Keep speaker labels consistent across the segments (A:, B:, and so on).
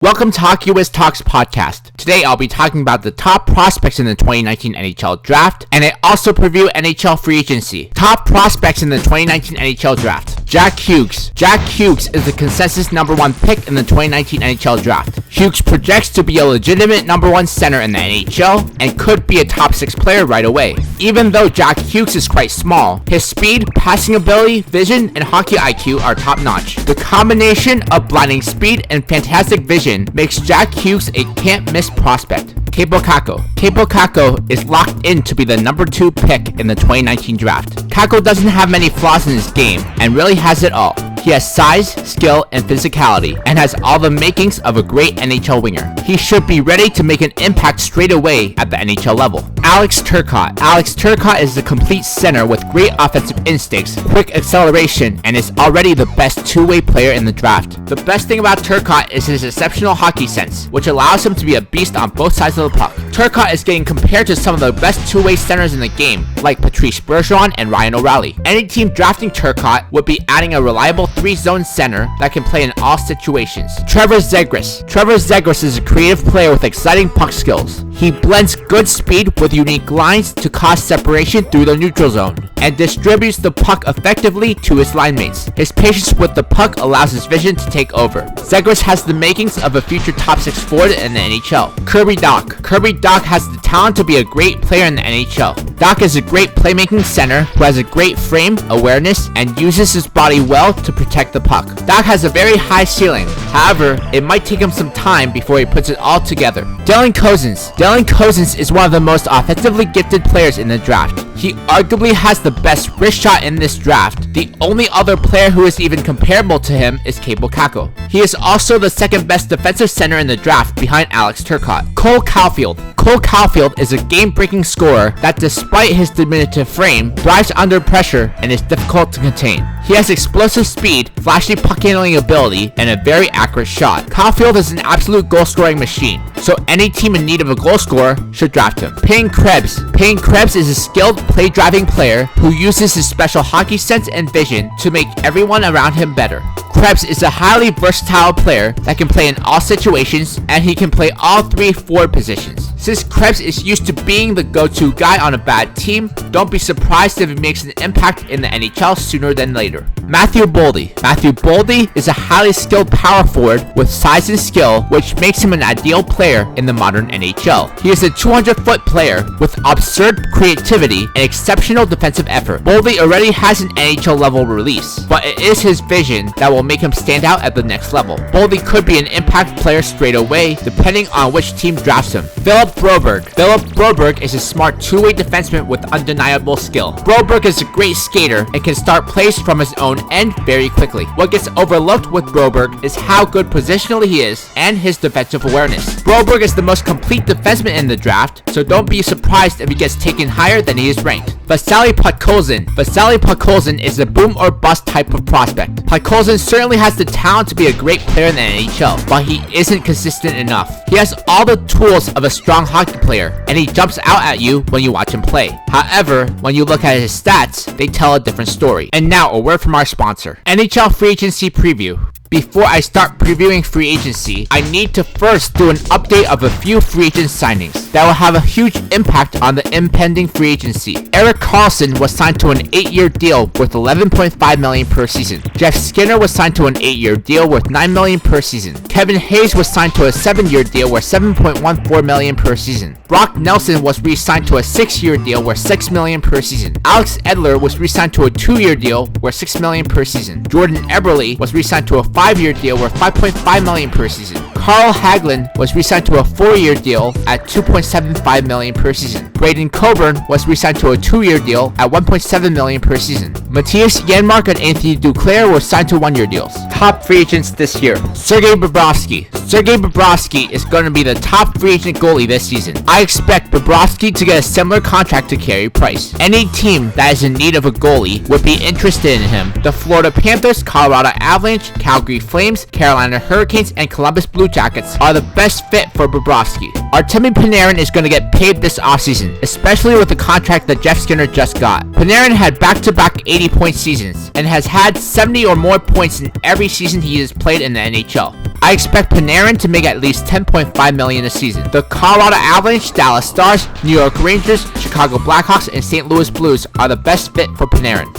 A: Welcome to Hockeywiztalks podcast. Today I'll be talking about the top prospects in the 2019 NHL Draft, and I also preview NHL Free Agency. Top prospects in the 2019 NHL Draft. Jack Hughes. Jack Hughes is the consensus #1 pick in the 2019 NHL Draft. Hughes projects to be a legitimate #1 center in the NHL and could be a top 6 player right away. Even though Jack Hughes is quite small, his speed, passing ability, vision, and hockey IQ are top notch. The combination of blinding speed and fantastic vision makes Jack Hughes a can't-miss prospect. Kaapo Kakko. Kaapo Kakko is locked in to be the #2 pick in the 2019 draft. Kakko doesn't have many flaws in his game and really has it all. He has size, skill, and physicality, and has all the makings of a great NHL winger. He should be ready to make an impact straight away at the NHL level. Alex Turcotte. Alex Turcotte is the complete center with great offensive instincts, quick acceleration, and is already the best two-way player in the draft. The best thing about Turcotte is his exceptional hockey sense, which allows him to be a beast on both sides of the puck. Turcotte is getting compared to some of the best two-way centers in the game, like Patrice Bergeron and Ryan O'Reilly. Any team drafting Turcotte would be adding a reliable 3-zone center that can play in all situations. Trevor Zegras. Trevor Zegras is a creative player with exciting puck skills. He blends good speed with unique lines to cause separation through the neutral zone, and distributes the puck effectively to his line mates. His patience with the puck allows his vision to take over. Zegras has the makings of a future top 6 forward in the NHL. Kirby Dach. Kirby Dach has the talent to be a great player in the NHL. Dach is a great playmaking center who has a great frame, awareness, and uses his body well to protect the puck. Dach has a very high ceiling. However, it might take him some time before he puts it all together. Dylan Cozens. Dylan Cozens is one of the most offensively gifted players in the draft. He arguably has the best wrist shot in this draft. The only other player who is even comparable to him is Kaapo Kakko. He is also the second best defensive center in the draft behind Alex Turcotte. Cole Caulfield. Cole Caulfield is a game-breaking scorer that, despite his diminutive frame, thrives under pressure and is difficult to contain. He has explosive speed, flashy puck handling ability, and a very accurate shot. Caulfield is an absolute goal-scoring machine, so any team in need of a goal scorer should draft him. Payne Krebs. Payne Krebs is a skilled play-driving player who uses his special hockey sense and vision to make everyone around him better. Krebs is a highly versatile player that can play in all situations, and he can play all 3 forward positions. Since Krebs is used to being the go-to guy on a bad team, don't be surprised if he makes an impact in the NHL sooner than later. Matthew Boldy. Matthew Boldy is a highly skilled power forward with size and skill, which makes him an ideal player in the modern NHL. He is a 200-foot player with absurd creativity and exceptional defensive effort. Boldy already has an NHL-level release, but it is his vision that will make him stand out at the next level. Boldy could be an impact player straight away, depending on which team drafts him. Philip Broberg. Philip Broberg is a smart two-way defenseman with undeniable skill. Broberg is a great skater and can start plays from his own end very quickly. What gets overlooked with Broberg is how good positionally he is and his defensive awareness. Broberg is the most complete defenseman in the draft, so don't be surprised if he gets taken higher than he is ranked. Vasily Podkolzin. Vasily Podkolzin is a boom or bust type of prospect. Podkolzin certainly has the talent to be a great player in the NHL, but he isn't consistent enough. He has all the tools of a strong hockey player, and he jumps out at you when you watch him play. However, when you look at his stats, they tell a different story. And now, a word from our sponsor, NHL Free Agency Preview. Before I start previewing free agency, I need to first do an update of a few free agent signings that will have a huge impact on the impending free agency. Erik Karlsson was signed to an 8-year deal worth $11.5 million per season. Jeff Skinner was signed to an 8-year deal worth $9 million per season. Kevin Hayes was signed to a 7-year deal worth $7.14 million per season. Brock Nelson was re-signed to a 6-year deal worth $6 million per season. Alex Edler was re-signed to a 2-year deal worth $6 million per season. Jordan Eberle was re-signed to a 5-year deal worth $5.5 million per season. Carl Hagelin was re-signed to a 4-year deal at $2.75 million per season. Braden Coburn was re-signed to a 2-year deal at $1.7 million per season. Matthias Janmark and Anthony Duclair were signed to 1-year deals. Top free agents this year. Sergei Bobrovsky. Sergei Bobrovsky is going to be the top free agent goalie this season. I expect Bobrovsky to get a similar contract to Carey Price. Any team that is in need of a goalie would be interested in him. The Florida Panthers, Colorado Avalanche, Calgary Flames, Carolina Hurricanes, and Columbus Blue Jackets Jackets are the best fit for Bobrovsky. Artemi Panarin is going to get paid this offseason, especially with the contract that Jeff Skinner just got. Panarin had back-to-back 80-point seasons and has had 70 or more points in every season he has played in the NHL. I expect Panarin to make at least $10.5 million a season. The Colorado Avalanche, Dallas Stars, New York Rangers, Chicago Blackhawks, and St. Louis Blues are the best fit for Panarin.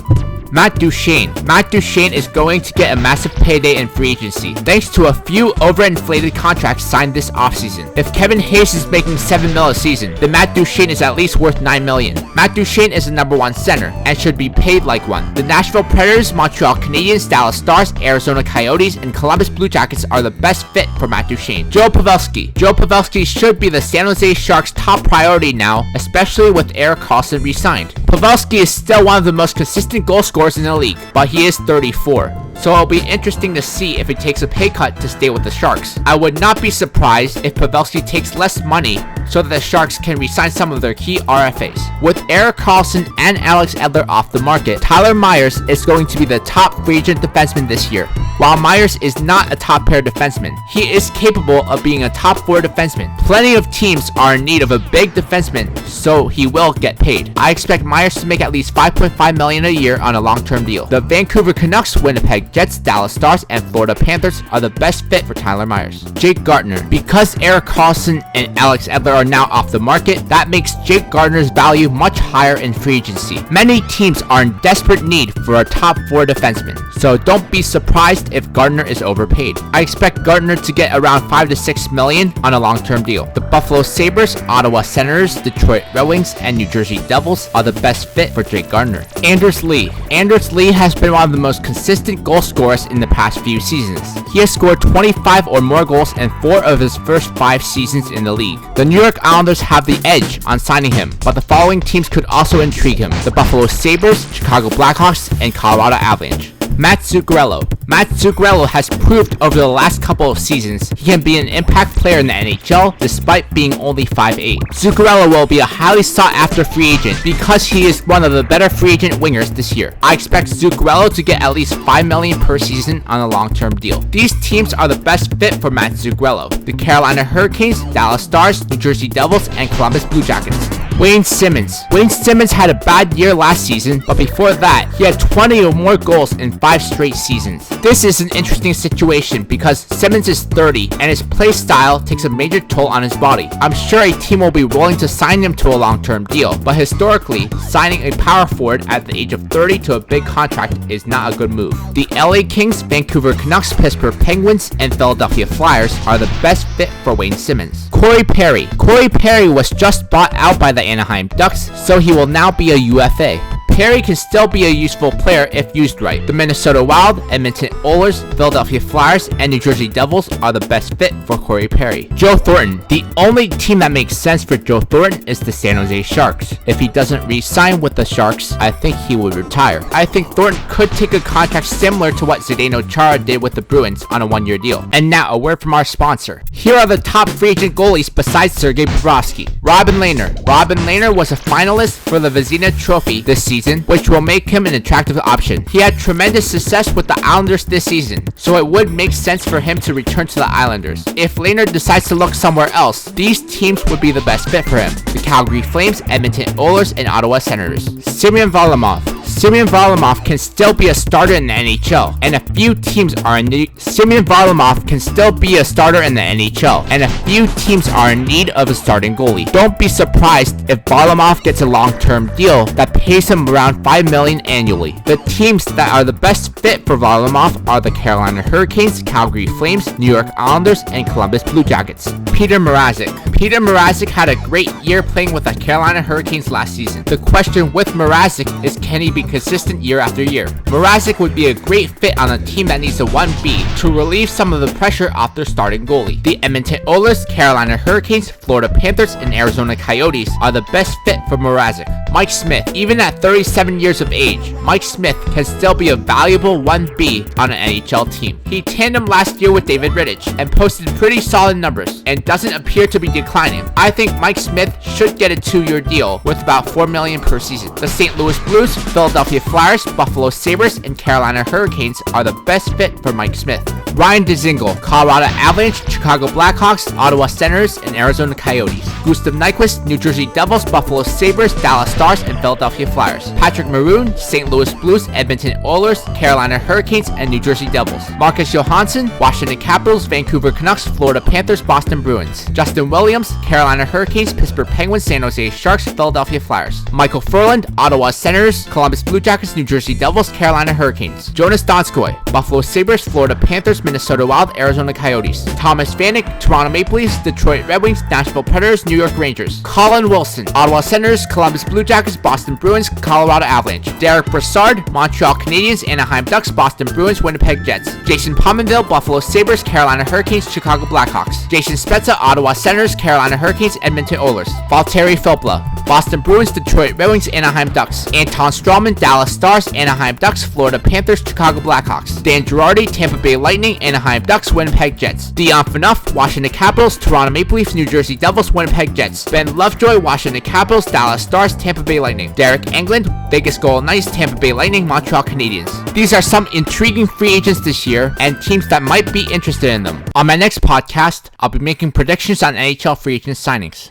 A: Matt Duchene. Matt Duchene is going to get a massive payday in free agency, thanks to a few overinflated contracts signed this offseason. If Kevin Hayes is making $7 million a season, then Matt Duchene is at least worth $9 million. Matt Duchene is the #1 center, and should be paid like one. The Nashville Predators, Montreal Canadiens, Dallas Stars, Arizona Coyotes, and Columbus Blue Jackets are the best fit for Matt Duchene. Joe Pavelski. Joe Pavelski should be the San Jose Sharks' top priority now, especially with Erik Karlsson re-signed. Pavelski is still one of the most consistent goal scorers in the league, but he is 34. So it'll be interesting to see if he takes a pay cut to stay with the Sharks. I would not be surprised if Pavelski takes less money so that the Sharks can re-sign some of their key RFAs. With Erik Karlsson and Alex Edler off the market, Tyler Myers is going to be the top free agent defenseman this year. While Myers is not a top pair defenseman, he is capable of being a top 4 defenseman. Plenty of teams are in need of a big defenseman, so he will get paid. I expect Myers to make at least $5.5 million a year on a long-term deal. The Vancouver Canucks, Winnipeg Jets, Dallas Stars, and Florida Panthers are the best fit for Tyler Myers. Jake Gardiner. Because Erik Karlsson and Alex Edler are now off the market, that makes Jake Gardiner's value much higher in free agency. Many teams are in desperate need for a top 4 defenseman, so don't be surprised if Gardiner is overpaid. I expect Gardiner to get around $5 to $6 million on a long-term deal. The Buffalo Sabres, Ottawa Senators, Detroit Red Wings, and New Jersey Devils are the best fit for Jake Gardiner. Anders Lee. Anders Lee has been one of the most consistent goal scorers in the past few seasons. He has scored 25 or more goals in 4 of his first 5 seasons in the league. The New York Islanders have the edge on signing him, but the following teams could also intrigue him: the Buffalo Sabres, Chicago Blackhawks, and Colorado Avalanche. Matt Zuccarello. Matt Zuccarello has proved over the last couple of seasons he can be an impact player in the NHL despite being only 5'8". Zuccarello will be a highly sought after free agent because he is one of the better free agent wingers this year. I expect Zuccarello to get at least $5 million per season on a long-term deal. These teams are the best fit for Matt Zuccarello: the Carolina Hurricanes, Dallas Stars, New Jersey Devils, and Columbus Blue Jackets. Wayne Simmons. Wayne Simmons had a bad year last season, but before that, he had 20 or more goals in 5 straight seasons. This is an interesting situation because Simmons is 30 and his play style takes a major toll on his body. I'm sure a team will be willing to sign him to a long-term deal, but historically, signing a power forward at the age of 30 to a big contract is not a good move. The LA Kings, Vancouver Canucks, Pittsburgh Penguins, and Philadelphia Flyers are the best fit for Wayne Simmons. Corey Perry. Corey Perry was just bought out by the Anaheim Ducks, so he will now be a UFA. Perry can still be a useful player if used right. The Minnesota Wild, Edmonton Oilers, Philadelphia Flyers, and New Jersey Devils are the best fit for Corey Perry. Joe Thornton. The only team that makes sense for Joe Thornton is the San Jose Sharks. If he doesn't re-sign with the Sharks, I think he would retire. I think Thornton could take a contract similar to what Zdeno Chara did with the Bruins on a 1-year deal. And now, a word from our sponsor. Here are the top free agent goalies besides Sergei Bobrovsky. Robin Lehner. Robin Lehner was a finalist for the Vezina Trophy this season, which will make him an attractive option. He had tremendous success with the Islanders this season, so it would make sense for him to return to the Islanders. If Lehner decides to look somewhere else, these teams would be the best fit for him: the Calgary Flames, Edmonton Oilers, and Ottawa Senators. Semyon Varlamov. Semyon Varlamov can still be a starter in the NHL, and a few teams are in need. Semyon Varlamov can still be a starter in the NHL, and a few teams are in need of a starting goalie. Don't be surprised if Varlamov gets a long-term deal that pays him around $5 million annually. The teams that are the best fit for Varlamov are the Carolina Hurricanes, Calgary Flames, New York Islanders, and Columbus Blue Jackets. Peter Mrazek. Peter Mrazek had a great year playing with the Carolina Hurricanes last season. The question with Mrazek is, can he be consistent year after year? Mrazek would be a great fit on a team that needs a 1B to relieve some of the pressure off their starting goalie. The Edmonton Oilers, Carolina Hurricanes, Florida Panthers, and Arizona Coyotes are the best fit for Mrazek. Mike Smith. Even at 37 years of age, Mike Smith can still be a valuable 1B on an NHL team. He tandemed last year with David Rittich and posted pretty solid numbers and doesn't appear to be declining declining. I think Mike Smith should get a 2-year deal with about $4 million per season. The St. Louis Blues, Philadelphia Flyers, Buffalo Sabres, and Carolina Hurricanes are the best fit for Mike Smith. Ryan Dzingel, Colorado Avalanche, Chicago Blackhawks, Ottawa Senators, and Arizona Coyotes. Gustav Nyquist, New Jersey Devils, Buffalo Sabres, Dallas Stars, and Philadelphia Flyers. Patrick Maroon, St. Louis Blues, Edmonton Oilers, Carolina Hurricanes, and New Jersey Devils. Marcus Johansson, Washington Capitals, Vancouver Canucks, Florida Panthers, Boston Bruins. Justin Williams, Carolina Hurricanes, Pittsburgh Penguins, San Jose Sharks, Philadelphia Flyers. Michael Furland, Ottawa Senators, Columbus Blue Jackets, New Jersey Devils, Carolina Hurricanes. Jonas Donskoy, Buffalo Sabres, Florida Panthers, Minnesota Wild, Arizona Coyotes. Thomas Vanek, Toronto Maple Leafs, Detroit Red Wings, Nashville Predators, New York Rangers. Colin Wilson, Ottawa Senators, Columbus Blue Jackets, Boston Bruins, Colorado Avalanche. Derek Brassard, Montreal Canadiens, Anaheim Ducks, Boston Bruins, Winnipeg Jets. Jason Pominville, Buffalo Sabres, Carolina Hurricanes, Chicago Blackhawks. Jason Spezza, Ottawa Senators, Carolina Hurricanes, Edmonton Oilers. Valtteri Filppula, Boston Bruins, Detroit Red Wings, Anaheim Ducks. Anton Strawman, Dallas Stars, Anaheim Ducks, Florida Panthers, Chicago Blackhawks. Dan Girardi, Tampa Bay Lightning, Anaheim Ducks, Winnipeg Jets. Dion Phaneuf, Washington Capitals, Toronto Maple Leafs, New Jersey Devils, Winnipeg Jets. Ben Lovejoy, Washington Capitals, Dallas Stars, Tampa Bay Lightning. Derek Englund, Vegas Golden Knights, Tampa Bay Lightning, Montreal Canadiens. These are some intriguing free agents this year and teams that might be interested in them. On my next podcast, I'll be making predictions on NHL free agent signings.